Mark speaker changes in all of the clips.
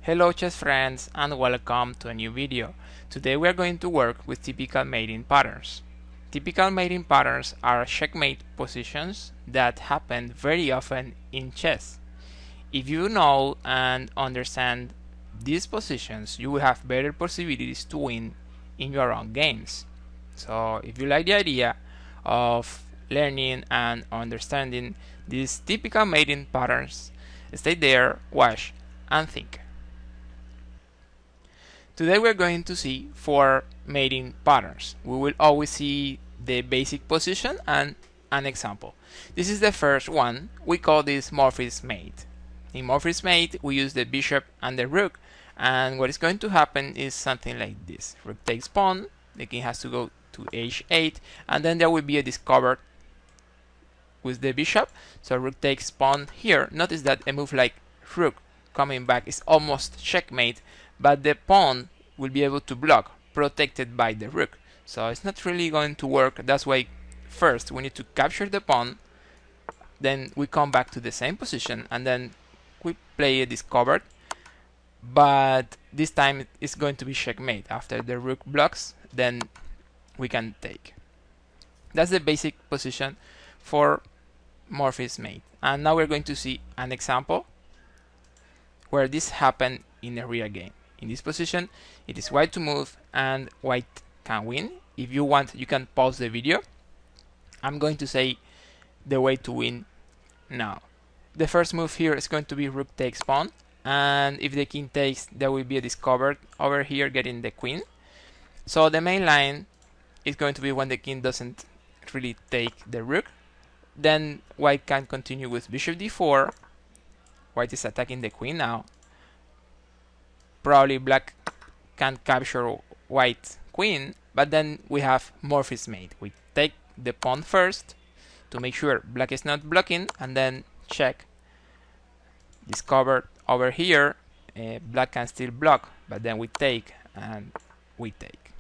Speaker 1: Hello chess friends and welcome to a new video. Today we are going to work with typical mating patterns. Typical mating patterns are checkmate positions that happen very often in chess. If you know and understand these positions, you will have better possibilities to win in your own games. So if you like the idea of learning and understanding these typical mating patterns, stay there, watch and think. Today we're going to see 4 mating patterns. We will always see the basic position and an example. This is the first one. We call this Morphy's mate. In Morphy's mate we use the bishop and the rook, and what is going to happen is something like this. Rook takes pawn, the king has to go to h8, and then there will be a discovered with the bishop. So rook takes pawn here. Notice that a move like rook coming back is almost checkmate, but the pawn will be able to block, protected by the rook. So it's not really going to work. That's why first we need to capture the pawn, then we come back to the same position, and then we play a discovered, but this time it's going to be checkmate. After the rook blocks, then we can take. That's the basic position for Morphy's mate. And now we're going to see an example where this happened in a real game. In this position, it is white to move and white can win. If you want, you can pause the video. I'm going to say the way to win now. The first move here is going to be rook takes pawn, and if the king takes, there will be a discovered over here getting the queen. So the main line is going to be when the king doesn't really take the rook. Then white can continue with bishop d4. White is attacking the queen now. Probably black can capture white queen, but then we have Morphy's mate. We take the pawn first to make sure black is not blocking, and then check. Discovered over here, black can still block, but then we take and we take.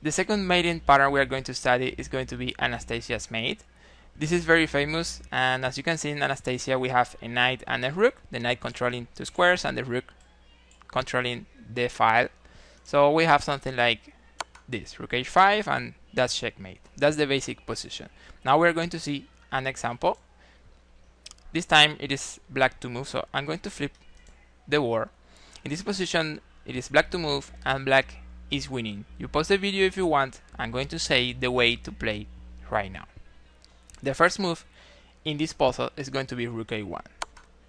Speaker 1: The second mating pattern we are going to study is going to be Anastasia's mate. This is very famous, and as you can see in Anastasia we have a knight and a rook, the knight controlling 2 squares and the rook controlling the file. So we have something like this, rook h5, and that's checkmate. That's the basic position. Now we're going to see an example. This time it is black to move, so I'm going to flip the war. In this position it is black to move and black is winning. You pause the video if you want. I'm going to say the way to play right now. The first move in this puzzle is going to be rook a1.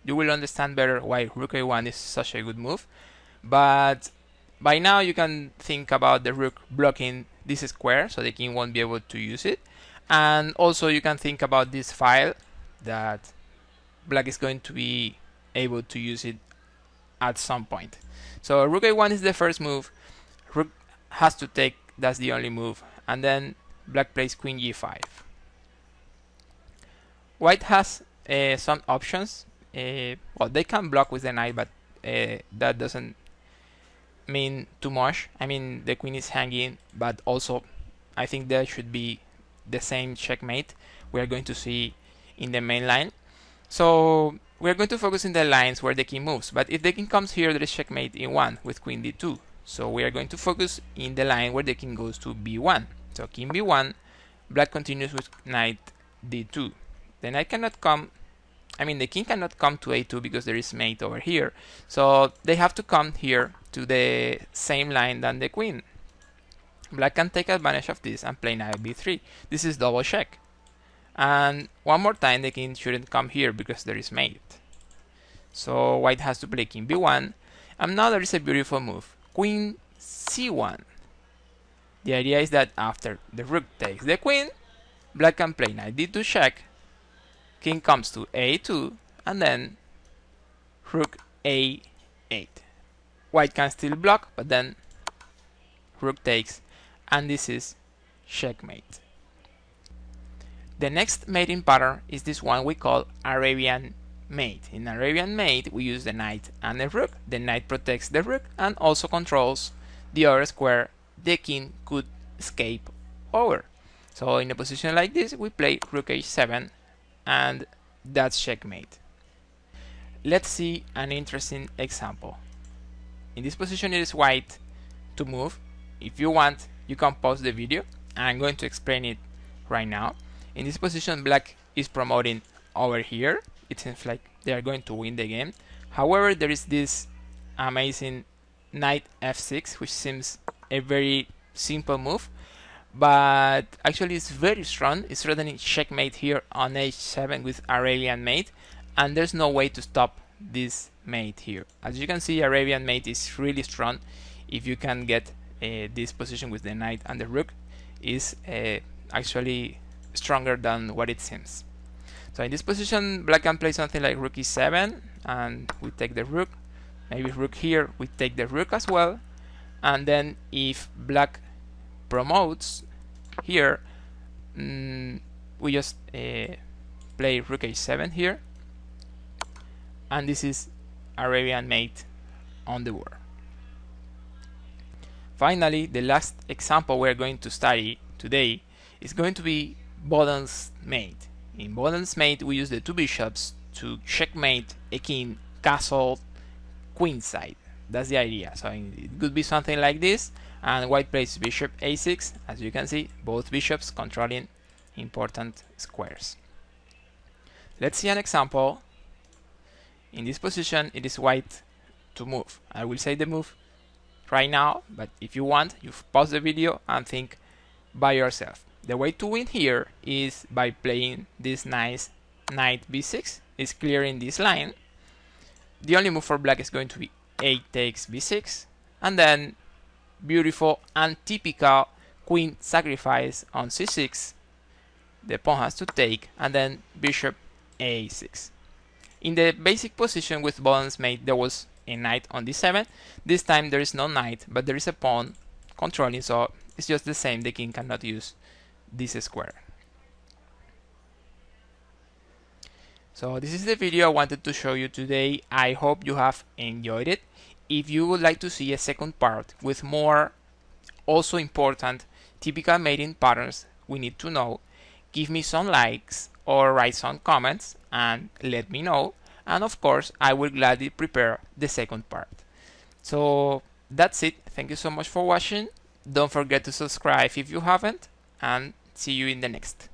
Speaker 1: You will understand better why rook a1 is such a good move, but by now you can think about the rook blocking this square so the king won't be able to use it, and also you can think about this file that black is going to be able to use it at some point. So rook a1 is the first move. Rook has to take, that's the only move, and then black plays queen g5. White has some options. Well, they can block with the knight, but that doesn't mean too much. I mean, the queen is hanging, but also I think there should be the same checkmate we are going to see in the main line. So we are going to focus in the lines where the king moves, but if the king comes here, there is checkmate in 1 with queen d2. So we are going to focus in the line where the king goes to b1. So king b1, black continues with knight d2. The knight cannot come, I mean the king cannot come to a2 because there is mate over here. So they have to come here to the same line than the queen. Black can take advantage of this and play knight b3. This is double check. And one more time the king shouldn't come here because there is mate. So white has to play king b1. And now there is a beautiful move, queen c1. The idea is that after the rook takes the queen, black can play knight d2 check. King comes to a2, and then rook a8. White can still block, but then rook takes, and this is checkmate. The next mating pattern is this one we call Arabian mate. In Arabian mate we use the knight and the rook. The knight protects the rook and also controls the other square the king could escape over. So in a position like this we play rook h7, and that's checkmate. let's see an interesting example. In this position it is white to move. If you want, you can pause the video. I'm going to explain it right now. In this position, black is promoting over here. It seems like they are going to win the game. However, there is this amazing knight f6, which seems a very simple move, but actually it's very strong. It's threatening checkmate here on h7 with Arabian mate, and there's no way to stop this mate here. As you can see, Arabian mate is really strong. If you can get this position with the knight and the rook, is actually stronger than what it seems. So in this position, black can play something like rook e7, and we take the rook. Maybe rook here, we take the rook as well. And then if black promotes here, we just play rook h7 here, and this is Arabian mate on the board. Finally, the last example we're going to study today is going to be Boden's mate. In Boden's mate, we use the two bishops to checkmate a king, castle, queenside. That's the idea. So it could be something like this, and white plays bishop a6. As you can see, both bishops controlling important squares. Let's see an example. In this position, it is white to move. I will say the move right now, but if you want, you pause the video and think by yourself. The way to win here is by playing this nice knight b6. It's clearing this line. The only move for black is going to be a takes b6, and then beautiful and typical queen sacrifice on c6. The pawn has to take, and then bishop a6. In the basic position with Boden's mate, there was a knight on d7. This time there is no knight, but there is a pawn controlling, so it's just the same. The king cannot use this square. So this is the video I wanted to show you today. I hope you have enjoyed it. If you would like to see a second part with more also important typical mating patterns we need to know, give me some likes or write some comments and let me know. And of course, I will gladly prepare the second part. So that's it. Thank you so much for watching. Don't forget to subscribe if you haven't, and see you in the next.